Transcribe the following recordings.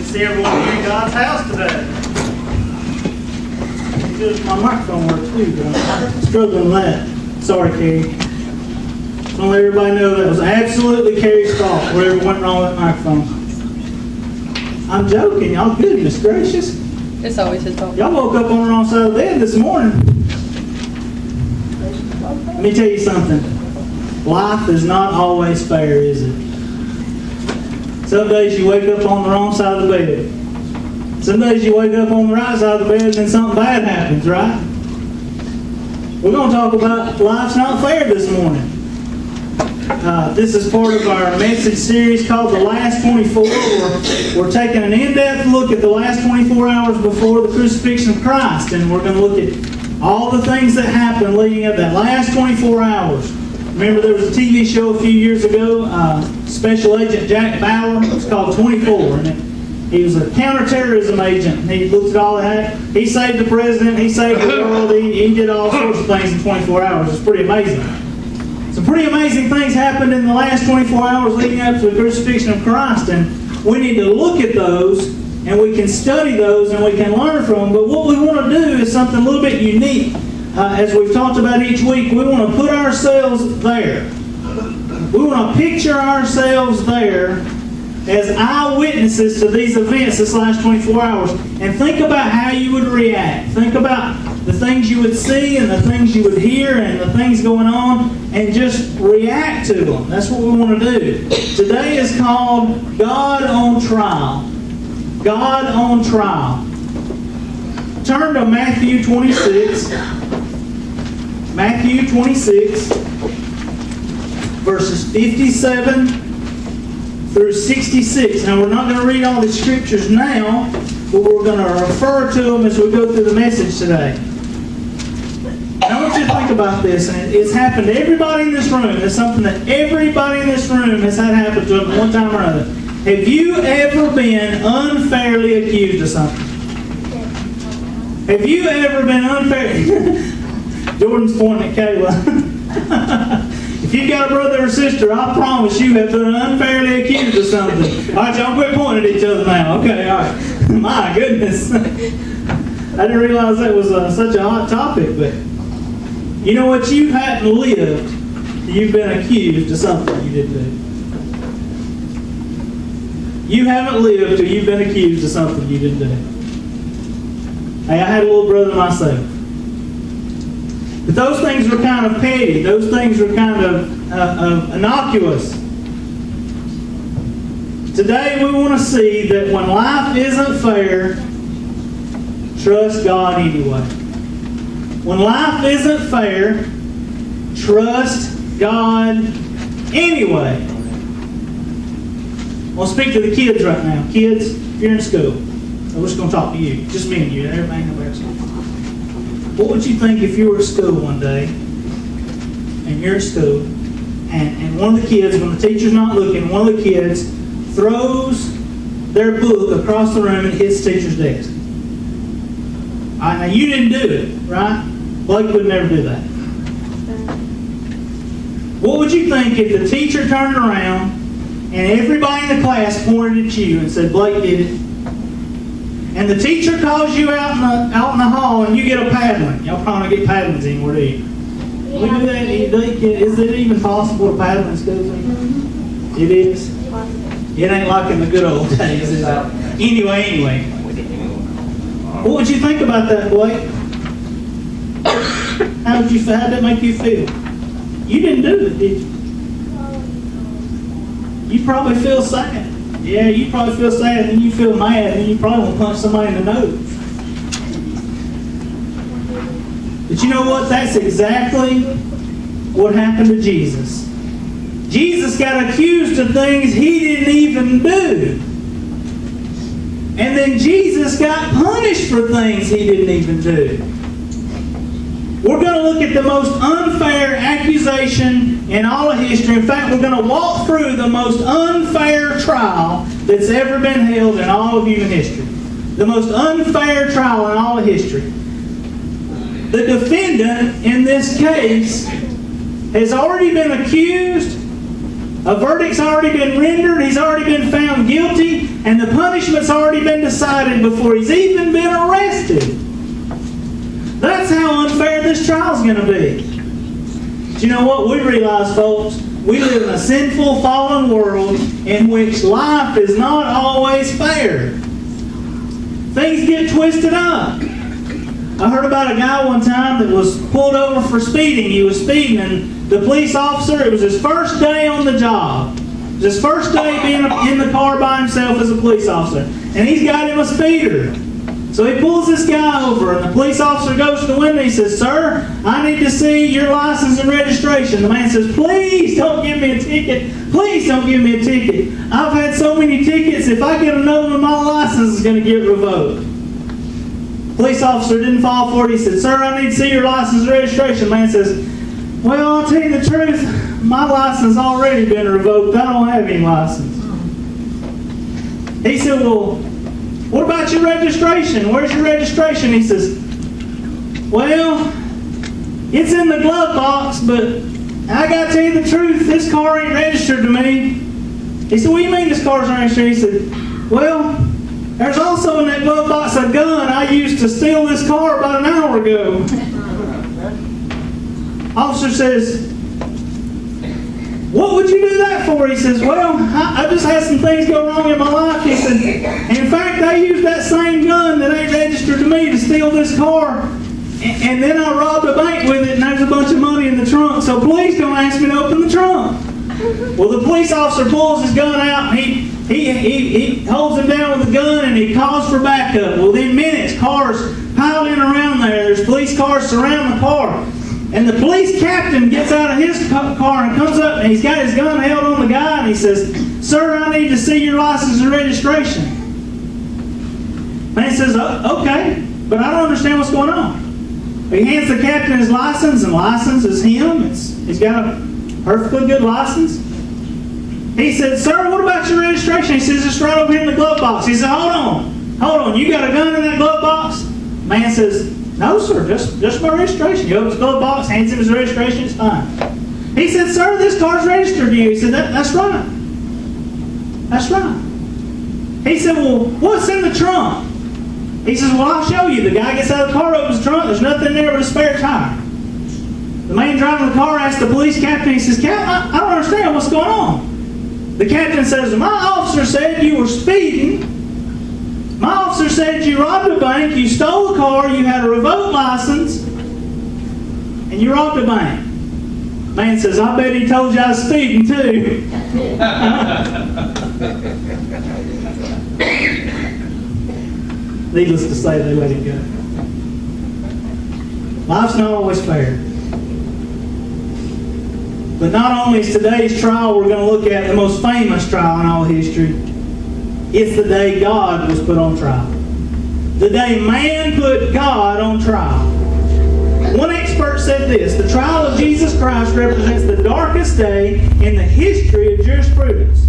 See everyone here in God's house today. My microphone works too, but I'm struggling with that. Sorry, Carrie. Just want to let everybody know that was absolutely Carrie's fault, whatever went wrong with the microphone. I'm joking, y'all. Goodness gracious. It's always his fault. Y'all woke up on the wrong side of the bed this morning. Let me tell you something. Life is not always fair, is it? Some days you wake up on the wrong side of the bed. Some days you wake up on the right side of the bed and then something bad happens, right? We're going to talk about life's not fair this morning. This is part of our message series called The Last 24. We're taking an in-depth look at the last 24 hours before the crucifixion of Christ. And we're going to look at all the things that happened leading up that last 24 hours. Remember there was a TV show a few years ago, Special Agent Jack Bauer. It was called 24. And he was a counterterrorism agent. He looked at all that. He saved the president. He saved the world. He did all sorts of things in 24 hours. It's pretty amazing. Some pretty amazing things happened in the last 24 hours leading up to the crucifixion of Christ. And we need to look at those, and we can study those, and we can learn from them. But what we want to do is something a little bit unique. As we've talked about each week, we want to put ourselves there. We want to picture ourselves there as eyewitnesses to these events this last 24 hours. And think about how you would react. Think about the things you would see and the things you would hear and the things going on, and just react to them. That's what we want to do. Today is called God on Trial. God on Trial. Turn to Matthew 26. Matthew 26, verses 57 through 66. Now, we're not going to read all the scriptures now, but we're going to refer to them as we go through the message today. And I want you to think about this, and it's happened to everybody in this room. It's something that everybody in this room has had happen to them one time or another. Have you ever been unfairly accused of something? Have you ever been unfairly... Jordan's pointing at Kayla. If you've got a brother or sister, I promise you have been unfairly accused of something. All right, y'all quit pointing at each other now. Okay, all right. My goodness. I didn't realize that was such a hot topic, but you know what? You hadn't lived. You've been accused of something you didn't do. You haven't lived till you've been accused of something you didn't do. Hey, I had a little brother myself. But those things were kind of petty. Those things were kind of innocuous. Today we want to see that when life isn't fair, trust God anyway. When life isn't fair, trust God anyway. I'll speak to the kids right now. Kids, if you're in school, we're just going to talk to you. Just me and you. Everybody else. What would you think if you were at school one day, and you're at school, and one of the kids, when the teacher's not looking, one of the kids throws their book across the room and hits the teacher's desk? All right, now you didn't do it, right? Blake would never do that. What would you think if the teacher turned around and everybody in the class pointed at you and said, Blake did it? And the teacher calls you out in the hall and you get a paddling. Y'all probably don't get paddlings anymore, do you? Yeah. We do that. Is it even possible to paddle in schools? Mm-hmm. It is? It ain't like in the good old days, is it? Anyway. What would you think about that, Blake? How did that make you feel? You didn't do it, did you? You probably feel sad. Yeah, you probably feel sad, and you feel mad, and you probably want to punch somebody in the nose. But you know what? That's exactly what happened to Jesus. Jesus got accused of things he didn't even do. And then Jesus got punished for things he didn't even do. We're going to look at the most unfair accusation in all of history. In fact, we're going to walk through the most unfair trial that's ever been held in all of human history. The most unfair trial in all of history. The defendant in this case has already been accused A verdict's already been rendered, he's already been found guilty, and the punishment's already been decided before he's even been arrested. That's how unfair this trial's going to be. Do you know what we realize, folks? We live in a sinful, fallen world in which life is not always fair. Things get twisted up. I heard about a guy one time that was pulled over for speeding. He was speeding, and the police officer, it was his first day on the job. It was his first day being in the car by himself as a police officer. And he's got him a speeder. So he pulls this guy over, and the police officer goes to the window and he says, "Sir, I need to see your license and registration." The man says, "Please don't give me a ticket. Please don't give me a ticket. I've had so many tickets, if I get another one, my license is going to get revoked." Police officer didn't fall for it. He said, "Sir, I need to see your license and registration." The man says, "Well, I'll tell you the truth. My license has already been revoked. I don't have any license." He said, "Well, what about your registration? Where's your registration?" He says, "Well, it's in the glove box, but I got to tell you the truth. This car ain't registered to me." He said, "What do you mean this car's not registered?" He said, "Well, there's also in that glove box a gun I used to steal this car about an hour ago." Officer says, "What would you do that for?" He says, "Well, I just had some things go wrong in my life." He said, "In fact, I used that same gun that ain't registered to me to steal this car. And then I robbed a bank with it, and there's a bunch of money in the trunk. So please don't ask me to open the trunk." Well, the police officer pulls his gun out, and he holds him down with the gun, and he calls for backup. Well, within minutes, cars piled in around there. There's police cars surround the car. And the police captain gets out of his car and comes up, and he's got his gun held on the guy, and he says, "Sir, I need to see your license and registration." Man says, "Okay, but I don't understand what's going on." He hands the captain his license, and license is him. He's got a perfectly good license. He said, "Sir, what about your registration?" He says, "It's right over here in the glove box." He said, Hold on, you got a gun in that glove box?" Man says, "No, sir, just my registration." He opens the glove box, hands him his registration, it's fine. He said, "Sir, this car's registered to you." He said, That's right. That's right." He said, "Well, what's in the trunk?" He says, "Well, I'll show you." The guy gets out of the car, opens the trunk, there's nothing there but a spare tire. The man driving the car asks the police captain, he says, "Captain, I don't understand what's going on." The captain says, "My officer said you were speeding. My officer said you robbed a bank, you stole a car, you had a revoked license, and you robbed a bank." Man says, "I bet he told you I was speeding too." Needless to say, they let it go. Life's not always fair. But not only is today's trial, we're going to look at the most famous trial in all history. It's the day God was put on trial. The day man put God on trial. One expert said this: "The trial of Jesus Christ represents the darkest day in the history of jurisprudence.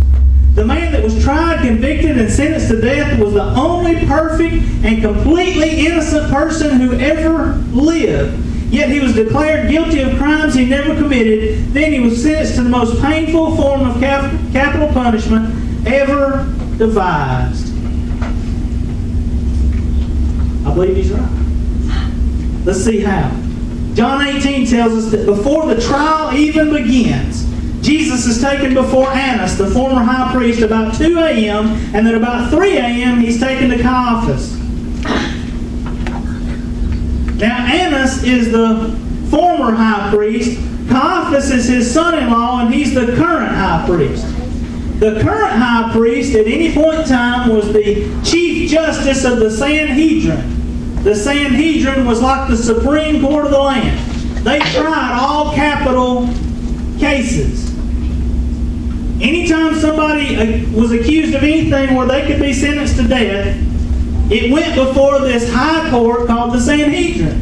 The man that was tried, convicted, and sentenced to death was the only perfect and completely innocent person who ever lived. Yet he was declared guilty of crimes he never committed. Then he was sentenced to the most painful form of capital punishment ever devised." I believe he's right. Let's see how. John 18 tells us that before the trial even begins, Jesus is taken before Annas, the former high priest, about 2 a.m., and then about 3 a.m. he's taken to Caiaphas. Now, Annas is the former high priest. Caiaphas is his son-in-law, and he's the current high priest. The current high priest at any point in time was the chief justice of the Sanhedrin. The Sanhedrin was like the Supreme Court of the land. They tried all capital cases. Anytime somebody was accused of anything where they could be sentenced to death, it went before this high court called the Sanhedrin.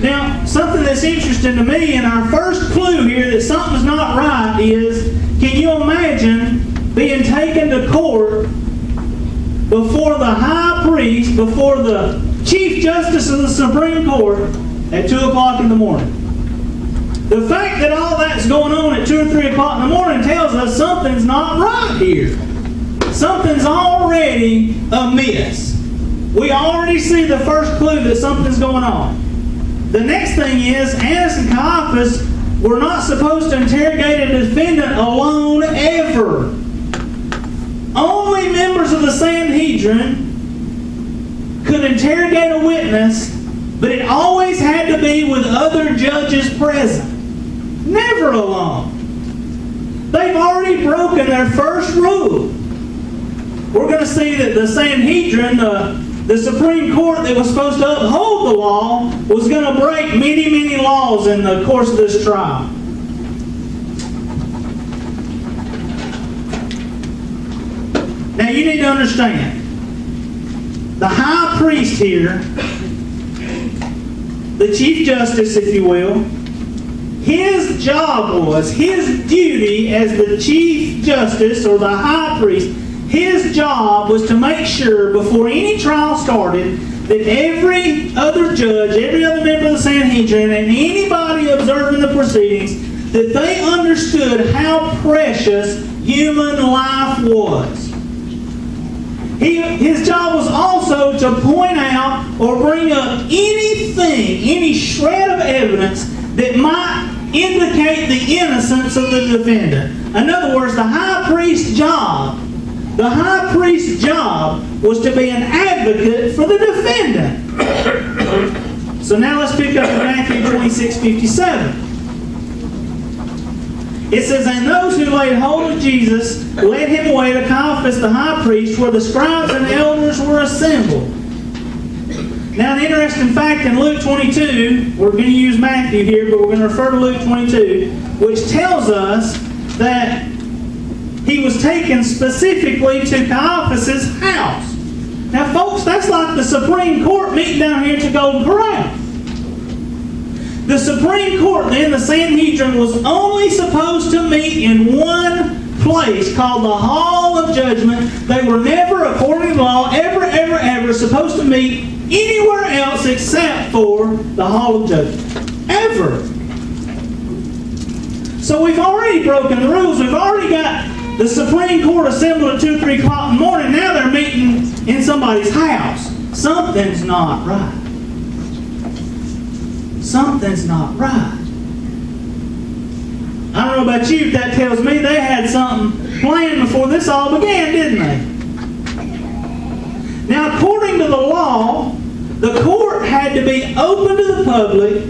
Now, something that's interesting to me, and our first clue here that something's not right is, can you imagine being taken to court before the high priest, before the chief justice of the Supreme Court at 2 o'clock in the morning? The fact that all that's going on at 2 or 3 o'clock in the morning tells us something's not right here. Something's already amiss. We already see the first clue that something's going on. The next thing is, Annas and Caiaphas were not supposed to interrogate a defendant alone ever. Only members of the Sanhedrin could interrogate a witness, but it always had to be with other judges present. Never alone. They've already broken their first rule. We're going to see that the Sanhedrin, the Supreme Court that was supposed to uphold the law, was going to break many, many laws in the course of this trial. Now you need to understand, the high priest here, the Chief Justice, if you will, his job was, his duty as the Chief Justice or the high priest, his job was to make sure before any trial started that every other judge, every other member of the Sanhedrin, and anybody observing the proceedings, that they understood how precious human life was. His job was also to point out or bring up anything, any shred of evidence that might indicate the innocence of the defendant. In other words, the high priest's job was to be an advocate for the defendant. So now let's pick up in Matthew 26:57. It says, "And those who laid hold of Jesus led him away to Caiaphas the high priest, where the scribes and elders were assembled." Now an interesting fact in Luke 22, we're going to use Matthew here, but we're going to refer to Luke 22, which tells us that he was taken specifically to Caiaphas' house. Now folks, that's like the Supreme Court meeting down here at the Golden Corral. The Supreme Court, then the Sanhedrin, was only supposed to meet in one place called the Hall of Judgment. They were never, according to the law, ever supposed to meet anywhere else except for the Hall of Judgment. Ever. So we've already broken the rules. We've already got the Supreme Court assembled at 2 or 3 o'clock in the morning. Now they're meeting in somebody's house. Something's not right. Something's not right. I don't know about you, but that tells me they had something planned before this all began, didn't they? Now, according to the law, the court had to be open to the public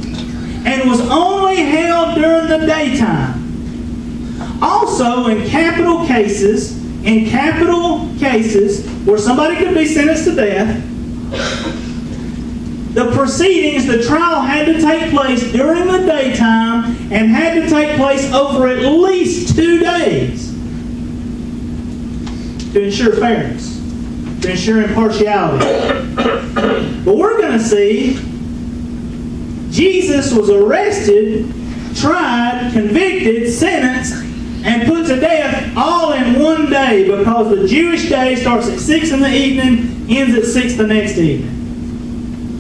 and was only held during the daytime. Also, in capital cases where somebody could be sentenced to death, the proceedings, the trial had to take place during the daytime and had to take place over at least 2 days to ensure fairness, to ensure impartiality. But we're going to see Jesus was arrested, tried, convicted, sentenced, and put to death all in one day, because the Jewish day starts at 6 in the evening, ends at 6 the next evening.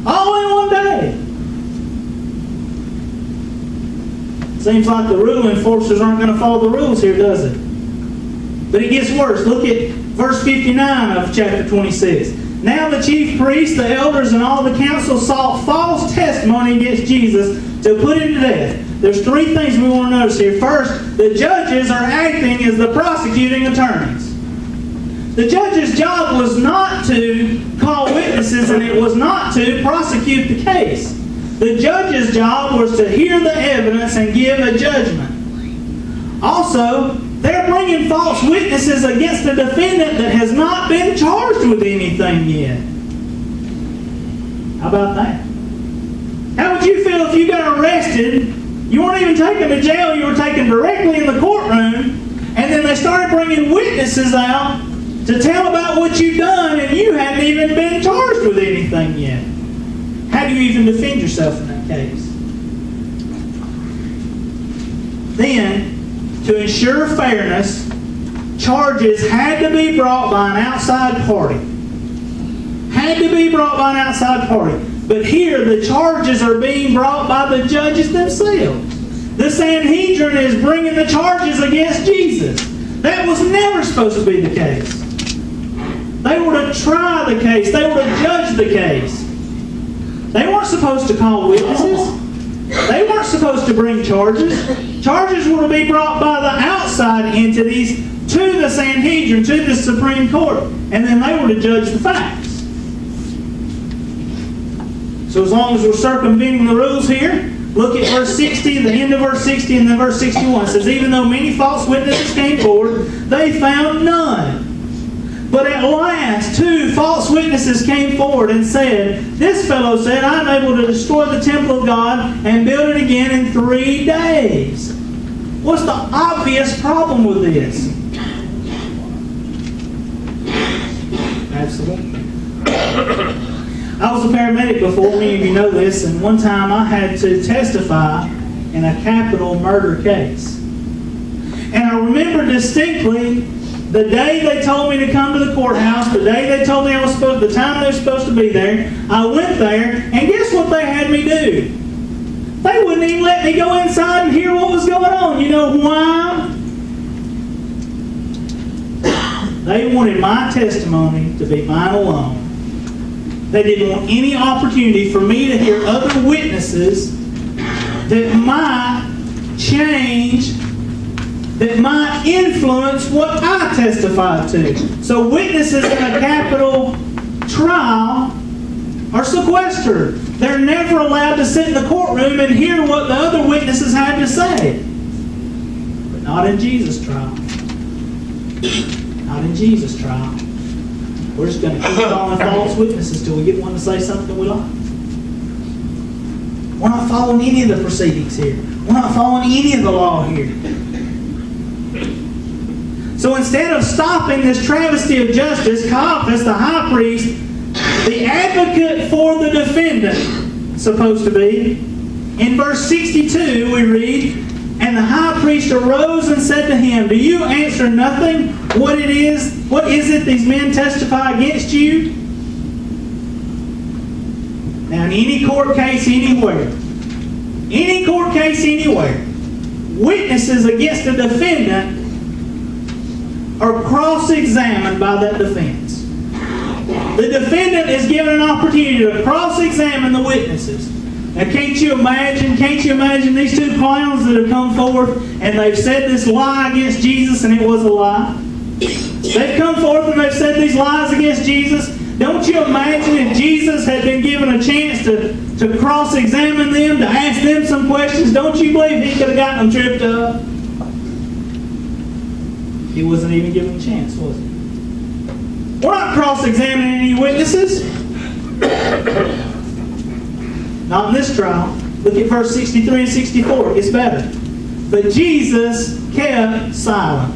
All in one day. Seems like the rule enforcers aren't going to follow the rules here, does it? But it gets worse. Look at verse 59 of chapter 26. "Now the chief priests, the elders, and all the council sought false testimony against Jesus to put him to death." There's 3 things we want to notice here. First, the judges are acting as the prosecuting attorneys. The judge's job was not to call witnesses, and it was not to prosecute the case. The judge's job was to hear the evidence and give a judgment. Also, they're bringing false witnesses against a defendant that has not been charged with anything yet. How about that? How would you feel if you got arrested, you weren't even taken to jail, you were taken directly in the courtroom, and then they started bringing witnesses out to tell about what you've done, and you hadn't even been charged with anything yet? How do you even defend yourself in that case? Then, to ensure fairness, charges had to be brought by an outside party. Had to be brought by an outside party. But here, the charges are being brought by the judges themselves. The Sanhedrin is bringing the charges against Jesus. That was never supposed to be the case. They were to try the case. They were to judge the case. They weren't supposed to call witnesses. They weren't supposed to bring charges. Charges were to be brought by the outside entities to the Sanhedrin, to the Supreme Court, and then they were to judge the facts. So as long as we're circumventing the rules here, look at verse 60, the end of verse 60, and then verse 61. It says, even though many false witnesses came forward, they found none. But at last 2 false witnesses came forward and said, this fellow said, I am able to destroy the temple of God and build it again in 3 days. What's the obvious problem with this? Absolutely. I was a paramedic before, many of you know this, and one time I had to testify in a capital murder case. And I remember distinctly the day they told me to come to the courthouse, the day they told me the time they were supposed to be there, I went there, and guess what they had me do? They wouldn't even let me go inside and hear what was going on. You know why? They wanted my testimony to be mine alone. They didn't want any opportunity for me to hear other witnesses that might change, that might influence what I testified to. So witnesses in a capital trial are sequestered. They're never allowed to sit in the courtroom and hear what the other witnesses had to say. But not in Jesus' trial. Not in Jesus' trial. We're just going to keep calling false witnesses till we get one to say something we like. We're not following any of the proceedings here. We're not following any of the law here. So instead of stopping this travesty of justice, Caiaphas, the high priest, the advocate for the defendant, supposed to be, in verse 62 we read, and the high priest arose and said to him, do you answer nothing? What is it these men testify against you? Now in any court case anywhere, witnesses against a defendant are cross-examined by that defense. The defendant is given an opportunity to cross-examine the witnesses. Now can't you imagine these 2 clowns that have come forth and they've said this lie against Jesus and it was a lie? They've come forth and they've said these lies against Jesus. Don't you imagine if Jesus had been given a chance to cross-examine them, to ask them some questions, don't you believe he could have gotten them tripped up? He wasn't even given a chance, was he? We're not cross-examining any witnesses. Not in this trial. Look at verse 63 and 64. It gets better. But Jesus kept silent.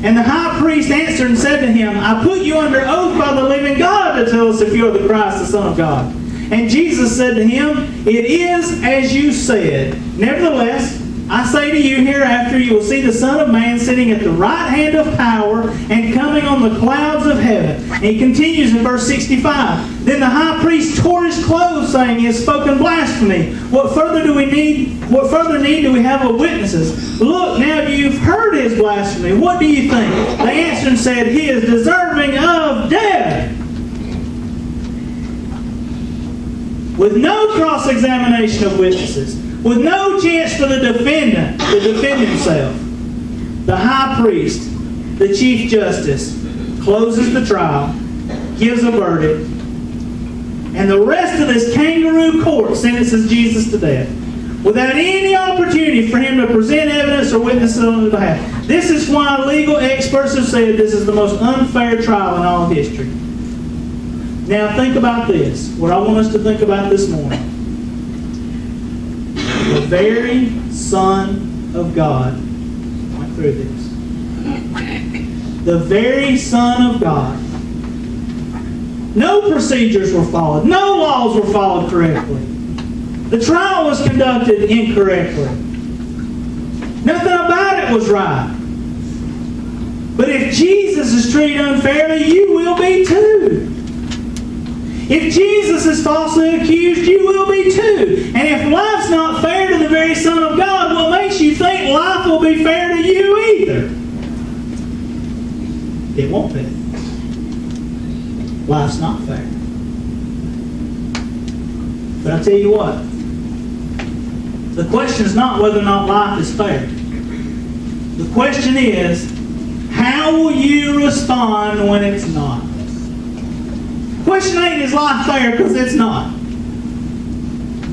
And the high priest answered and said to him, I put you under oath by the living God to tell us if you are the Christ, the Son of God. And Jesus said to him, it is as you said. Nevertheless, I say to you, hereafter you will see the Son of Man sitting at the right hand of power and coming on the clouds of heaven. And he continues in verse 65. Then the high priest tore his clothes, saying, he has spoken blasphemy. What further need do we have of witnesses? Look, now you've heard his blasphemy. What do you think? They answered and said, he is deserving of death. With no cross-examination of witnesses, with no chance for the defendant to defend himself, the high priest, the chief justice, closes the trial, gives a verdict, and the rest of this kangaroo court sentences Jesus to death without any opportunity for him to present evidence or witnesses on his behalf. This is why legal experts have said this is the most unfair trial in all of history. Now think about this, what I want us to think about this morning. The very Son of God went through this. The very Son of God. No procedures were followed. No laws were followed correctly. The trial was conducted incorrectly. Nothing about it was right. But if Jesus is treated unfairly, you will be too. If Jesus is falsely accused, you will be too. And if life's not fair to the very Son of God, what makes you think life will be fair to you either? It won't be. Life's not fair. But I tell you what, the question is not whether or not life is fair. The question is, how will you respond when it's not? Question ain't, is life fair? Because it's not.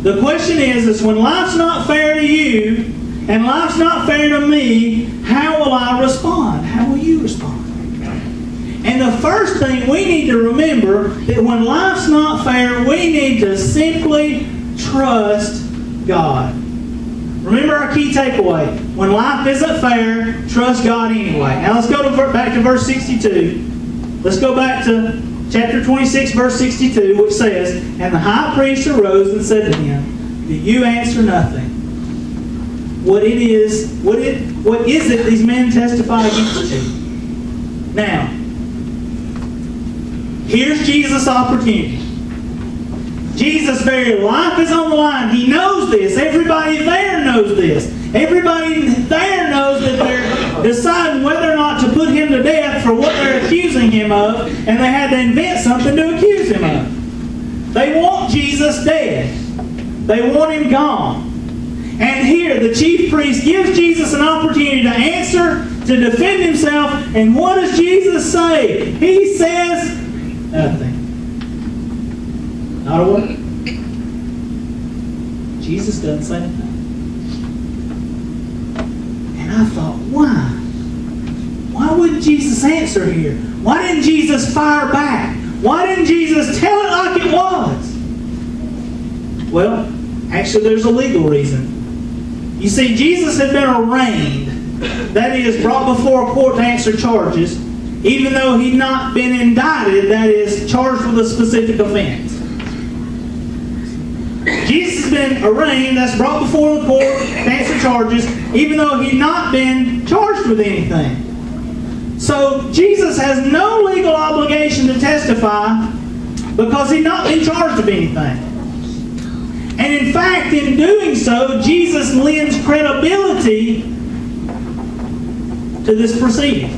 The question is when life's not fair to you and life's not fair to me, how will I respond? How will you respond? And the first thing we need to remember that when life's not fair, we need to simply trust God. Remember our key takeaway. When life isn't fair, trust God anyway. Now let's go back to verse 62. Let's go back to chapter 26, verse 62, which says, "And the high priest arose and said to him, Do you answer nothing? What is it these men testify against you?" Now, here's Jesus' opportunity. Jesus' very life is on the line. He knows this. Everybody there knows this. Everybody there knows that they're deciding whether or not to put him to death for what they're accusing him of, and they had to invent something to accuse him of. They want Jesus dead. They want him gone. And here, the chief priest gives Jesus an opportunity to answer, to defend himself, and what does Jesus say? He says nothing. Not a word. Jesus doesn't say anything. And I thought, why? Why wouldn't Jesus answer here? Why didn't Jesus fire back? Why didn't Jesus tell it like it was? Well, actually there's a legal reason. You see, Jesus had been arraigned, that is, brought before a court to answer charges, even though he'd not been indicted, that is, charged with a specific offense. Jesus has been arraigned, that's brought before the court to answer charges, even though he'd not been charged with anything. So Jesus has no legal obligation to testify because he'd not been charged with anything. And in fact, in doing so, Jesus lends credibility to this proceeding.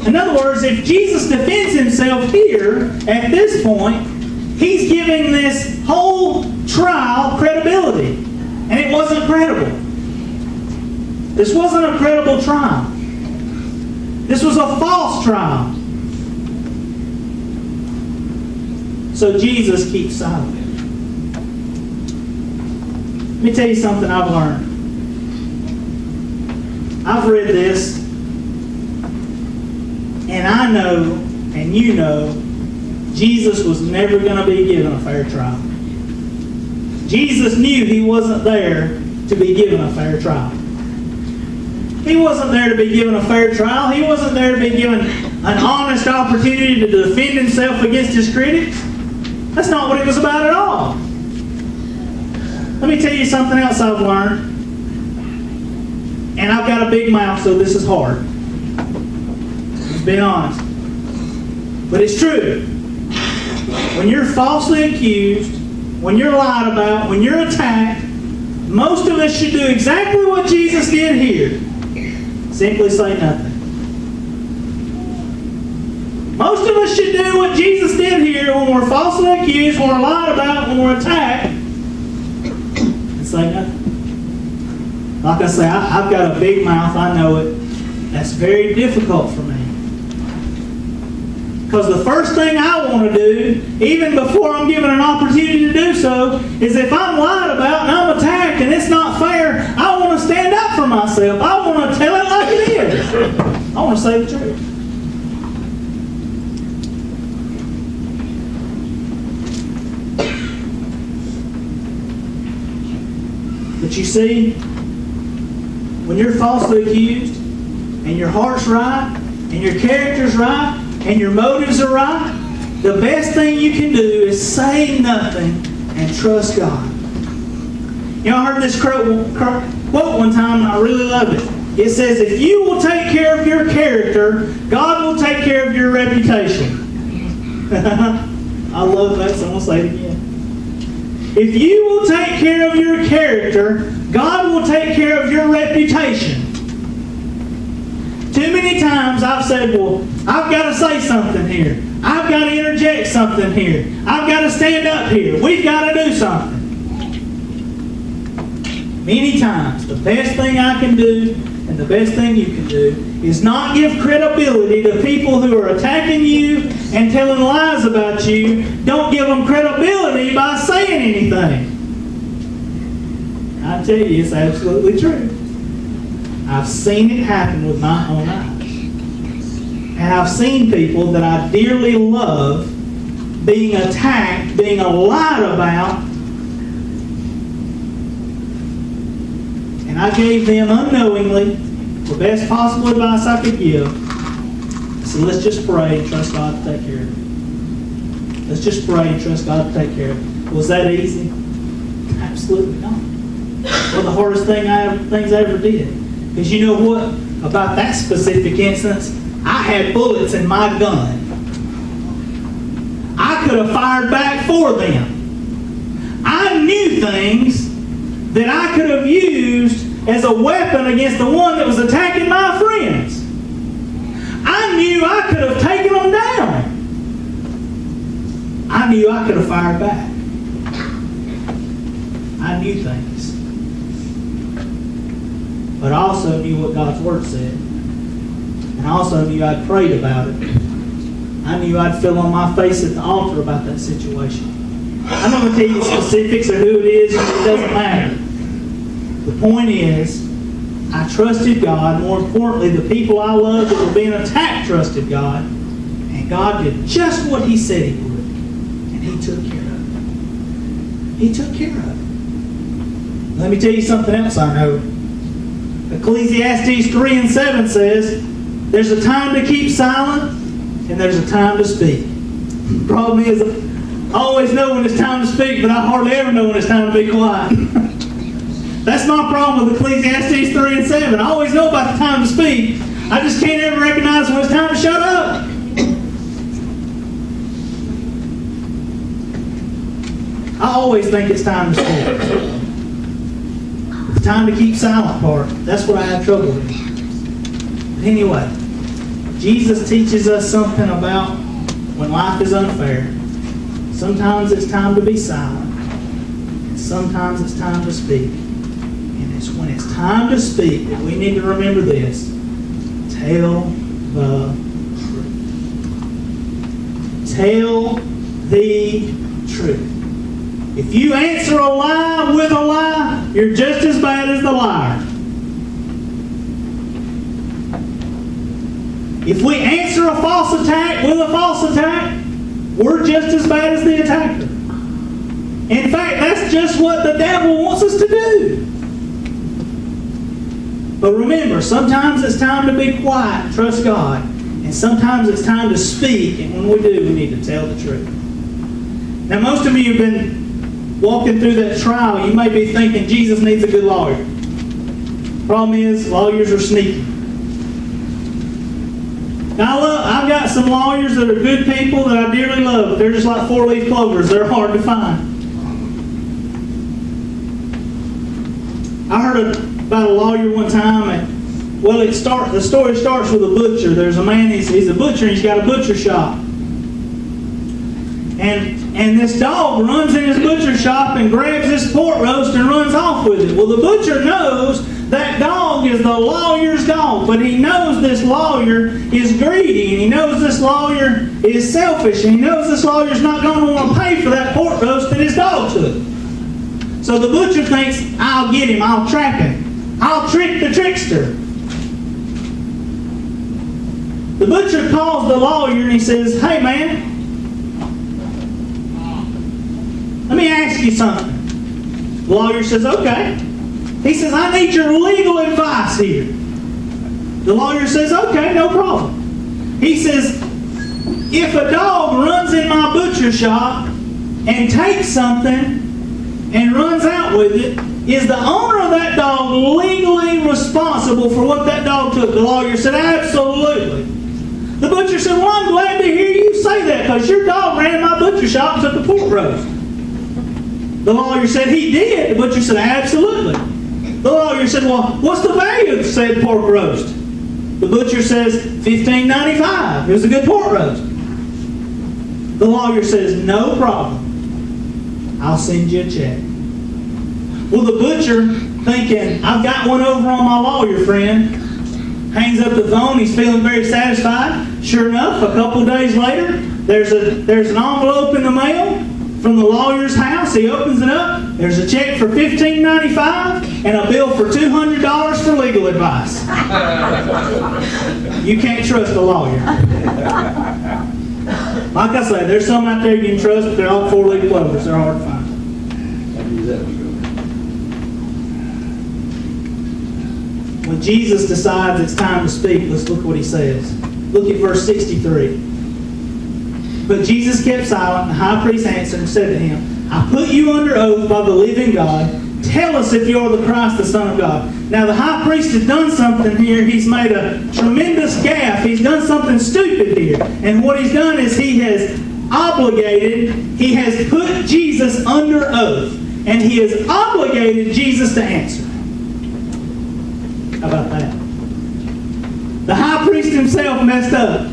In other words, if Jesus defends himself here, at this point, he's giving this whole trial credibility. And it wasn't credible. This wasn't a credible trial. This was a false trial. So Jesus keeps silent. Let me tell you something I've learned. I've read this, and I know, and you know, Jesus was never going to be given a fair trial. Jesus knew he wasn't there to be given a fair trial. He wasn't there to be given a fair trial. He wasn't there to be given an honest opportunity to defend himself against his critics. That's not what it was about at all. Let me tell you something else I've learned. And I've got a big mouth, so this is hard. Let's be honest. But it's true. When you're falsely accused, when you're lied about, when you're attacked, most of us should do exactly what Jesus did here. Simply say nothing. Most of us should do what Jesus did here when we're falsely accused, when we're lied about, when we're attacked, and say nothing. Like I say, I've got a big mouth, I know it. That's very difficult for me. Because the first thing I want to do, even before I'm given an opportunity to do so, is if I'm lied about and I'm attacked and it's not fair, I want to stand up for myself. I want to tell it like it is. I want to say the truth. But you see, when you're falsely accused, and your heart's right, and your character's right, and your motives are right, the best thing you can do is say nothing and trust God. You know, I heard this quote one time, and I really love it. It says, if you will take care of your character, God will take care of your reputation. I I love that, so I'm going to say it again. If you will take care of your character, God will take care of your reputation. Too many times I've said, well, I've got to say something here. I've got to interject something here. I've got to stand up here. We've got to do something. Many times, the best thing I can do and the best thing you can do is not give credibility to people who are attacking you and telling lies about you. Don't give them credibility by saying anything. I tell you, it's absolutely true. I've seen it happen with my own eyes. And I've seen people that I dearly love being attacked, being lied about, and I gave them unknowingly the best possible advice I could give. I said, let's just pray and trust God to take care of it. Let's just pray and trust God to take care of it. Was that easy? Absolutely not. One of the hardest things I ever did. Because you know what? About that specific instance, I had bullets in my gun. I could have fired back for them. I knew things that I could have used as a weapon against the one that was attacking my friends. I knew I could have taken them down. I knew I could have fired back. I knew things. But I also knew what God's Word said. And I also knew I'd prayed about it. I knew I'd fell on my face at the altar about that situation. I'm not going to tell you the specifics of who it is, and it doesn't matter. The point is, I trusted God. More importantly, the people I loved that were being attacked trusted God. And God did just what He said He would. And He took care of it. He took care of it. Let me tell you something else I know. Ecclesiastes 3 and 7 says, there's a time to keep silent and there's a time to speak. The problem is, I always know when it's time to speak, but I hardly ever know when it's time to be quiet. That's my problem with Ecclesiastes 3 and 7. I always know about the time to speak. I just can't ever recognize when it's time to shut up. I always think it's time to speak. The time to keep silent part, that's what I have trouble with. But anyway, Jesus teaches us something about when life is unfair. Sometimes it's time to be silent. And sometimes it's time to speak. And it's when it's time to speak that we need to remember this. Tell the truth. Tell the truth. If you answer a lie with a lie, you're just as bad as the liar. If we answer a false attack with a false attack, we're just as bad as the attacker. In fact, that's just what the devil wants us to do. But remember, sometimes it's time to be quiet, trust God. And sometimes it's time to speak, and when we do, we need to tell the truth. Now, most of you have been walking through that trial. You may be thinking Jesus needs a good lawyer. Problem is, lawyers are sneaky. Now look, I've got some lawyers that are good people that I dearly love, but they're just like four-leaf clovers. They're hard to find. I heard about a lawyer one time, and well, the story starts with a butcher. There's a man, he's a butcher, and he's got a butcher shop. And this dog runs in his butcher shop and grabs this pork roast and runs off with it. Well, the butcher knows that dog is the lawyer's dog, but he knows this lawyer is greedy, and he knows this lawyer is selfish, and he knows this lawyer's not going to want to pay for that pork roast that his dog took. So the butcher thinks, I'll get him, I'll trap him, I'll trick the trickster. The butcher calls the lawyer and he says, hey man, let me ask you something. The lawyer says, okay. He says, I need your legal advice here. The lawyer says, okay, no problem. He says, if a dog runs in my butcher shop and takes something and runs out with it, is the owner of that dog legally responsible for what that dog took? The lawyer said, absolutely. The butcher said, well, I'm glad to hear you say that because your dog ran in my butcher shop and took the pork roast. The lawyer said, he did. The butcher said, absolutely. The lawyer said, well, what's the value of said pork roast? The butcher says, $15.95. It was a good pork roast. The lawyer says, no problem. I'll send you a check. Well, the butcher, thinking, I've got one over on my lawyer friend, hangs up the phone. He's feeling very satisfied. Sure enough, a couple of days later, there's an envelope in the mail from the lawyer's house. He opens it up. There's a check for $15.95 and a bill for $200 for legal advice. You can't trust a lawyer. Like I say, there's some out there you can trust, but they're all four-leaf clovers. They're hard to find. When Jesus decides it's time to speak, let's look what he says. Look at verse 63. But Jesus kept silent, and the high priest answered and said to him, I put you under oath by the living God. Tell us if you are the Christ, the Son of God. Now the high priest has done something here. He's made a tremendous gaffe. He's done something stupid here. And what he's done is he has put Jesus under oath. And he has obligated Jesus to answer. How about that? The high priest himself messed up.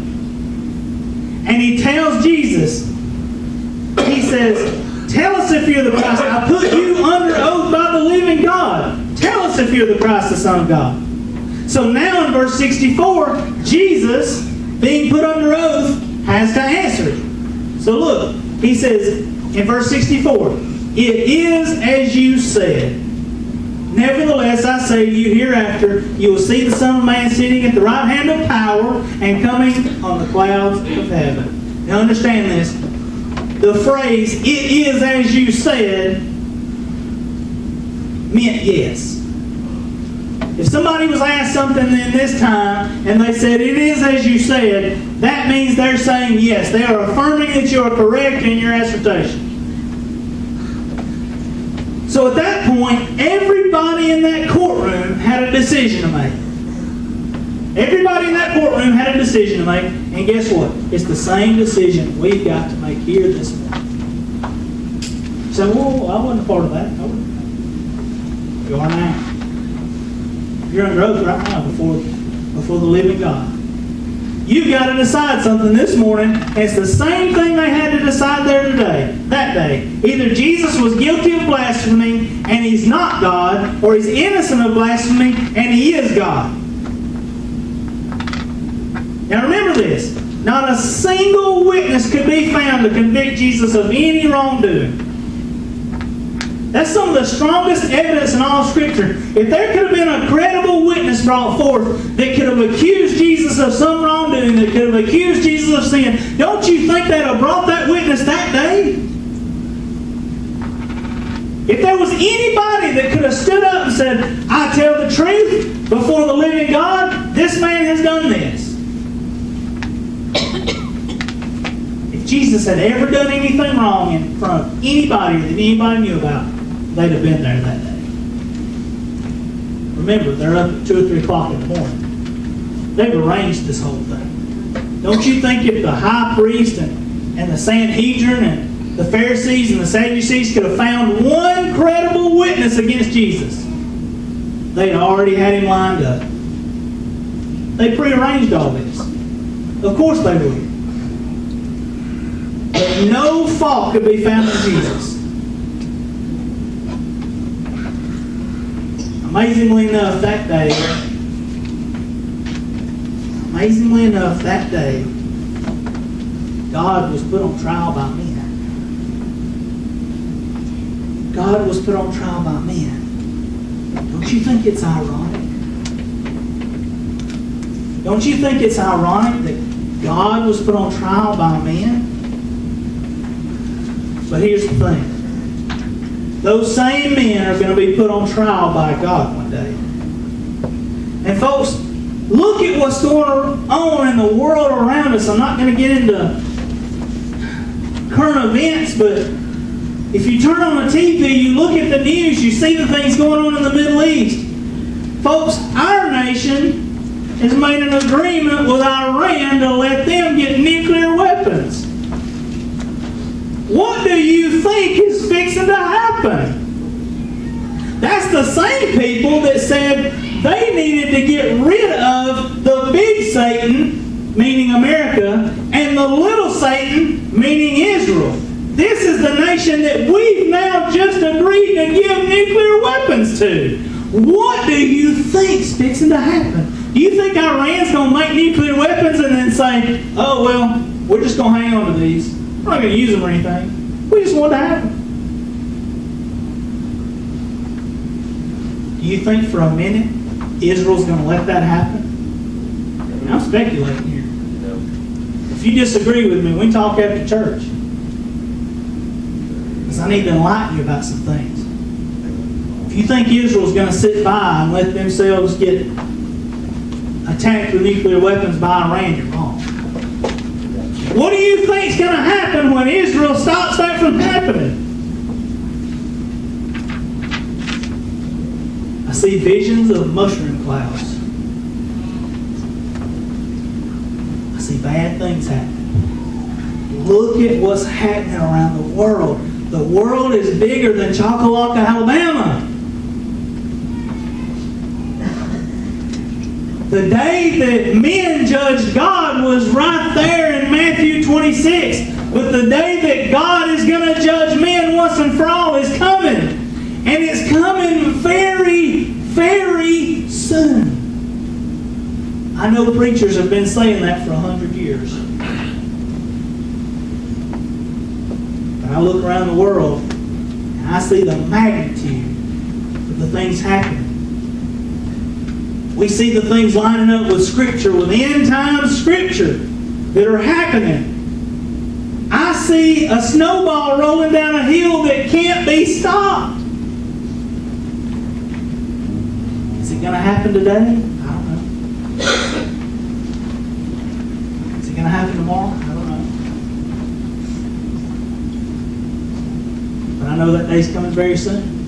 And he tells Jesus, he says, tell us if you're the Christ. I put you under oath by the living God. Tell us if you're the Christ, the Son of God. So now in verse 64, Jesus, being put under oath, has to answer it. So look, he says in verse 64, it is as you said. Nevertheless, I say to you, hereafter you will see the Son of Man sitting at the right hand of power and coming on the clouds of heaven. Now understand this. The phrase, it is as you said, meant yes. If somebody was asked something in this time and they said, it is as you said, that means they're saying yes. They are affirming that you are correct in your assertion. So at that point, everybody in that courtroom had a decision to make. Everybody in that courtroom had a decision to make. And guess what? It's the same decision we've got to make here this morning. So, well, I wasn't a part of that. You are now. You're under oath right now before the living God. You've got to decide something this morning. It's the same thing they had to decide there today, that day. Either Jesus was guilty of blasphemy and he's not God, or he's innocent of blasphemy and he is God. Now remember this. Not a single witness could be found to convict Jesus of any wrongdoing. That's some of the strongest evidence in all Scripture. If there could have been a credible witness brought forth that could have accused Jesus of some wrongdoing, that could have accused Jesus of sin, don't you think that would have brought that witness that day? If there was anybody that could have stood up and said, I tell the truth before the living God, this man has done this. If Jesus had ever done anything wrong in front of anybody that anybody knew about, they'd have been there that day. Remember, they're up at 2 or 3 o'clock in the morning. They've arranged this whole thing. Don't you think if the high priest and the Sanhedrin and the Pharisees and the Sadducees could have found one credible witness against Jesus, they'd already had him lined up. They prearranged all this. Of course they would. But no fault could be found in Jesus. Amazingly enough, that day, God was put on trial by men. God was put on trial by men. Don't you think it's ironic? Don't you think it's ironic that God was put on trial by men? But here's the thing. Those same men are going to be put on trial by God one day. And folks, look at what's going on in the world around us. I'm not going to get into current events, but if you turn on the TV, you look at the news, you see the things going on in the Middle East. Folks, our nation has made an agreement with Iran to let them get nuclear weapons. What do you think is fixing to happen? That's the same people that said they needed to get rid of the big Satan, meaning America, and the little Satan, meaning Israel. This is the nation that we've now just agreed to give nuclear weapons to. What do you think's fixing to happen? Do you think Iran's going to make nuclear weapons and then say, oh, well, we're just going to hang on to these. We're not going to use them or anything. We just want to have them. Do you think for a minute Israel's going to let that happen? I'm speculating here. If you disagree with me, we can talk after church. Because I need to enlighten you about some things. If you think Israel's going to sit by and let themselves get attacked with nuclear weapons by Iran, you're wrong. What do you think's going to happen when Israel stops that from happening? I see visions of mushroom clouds. I see bad things happening. Look at what's happening around the world. The world is bigger than Choccolocca, Alabama. The day that men judged God was right there in Matthew 26. But the day that God is going to judge men once and for all is coming. And it's coming very, very soon. I know preachers have been saying that for 100 years. But I look around the world and I see the magnitude of the things happening. We see the things lining up with Scripture, with end time Scripture that are happening. I see a snowball rolling down a hill that can't be stopped. Is it going to happen today? I don't know. Is it going to happen tomorrow? I don't know. But I know that day's coming very soon.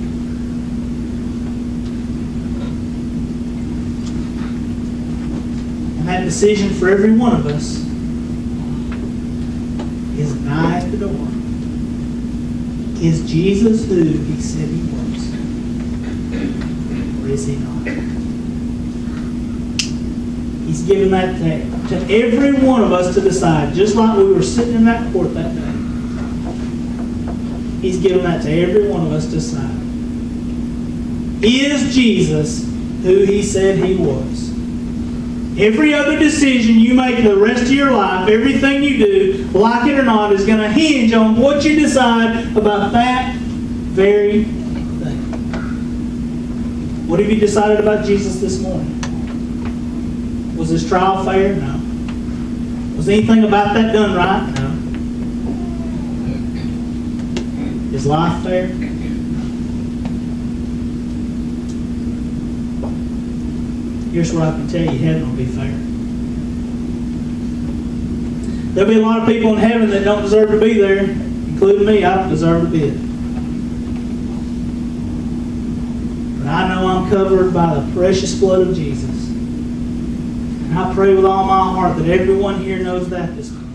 And that decision for every one of us is nigh at the door. Is Jesus who He said He was? Or is He not? He's given that to every one of us to decide, just like we were sitting in that court that day. He's given that to every one of us to decide. Is Jesus who He said He was? Every other decision you make the rest of your life, everything you do, like it or not, is going to hinge on what you decide about that very thing. What have you decided about Jesus this morning? Was His trial fair? No. Was anything about that done right? No. His life fair? Here's what I can tell you, heaven will be fair. There'll be a lot of people in heaven that don't deserve to be there, including me. I don't deserve to be it. But I know I'm covered by the precious blood of Jesus. And I pray with all my heart that everyone here knows that this morning.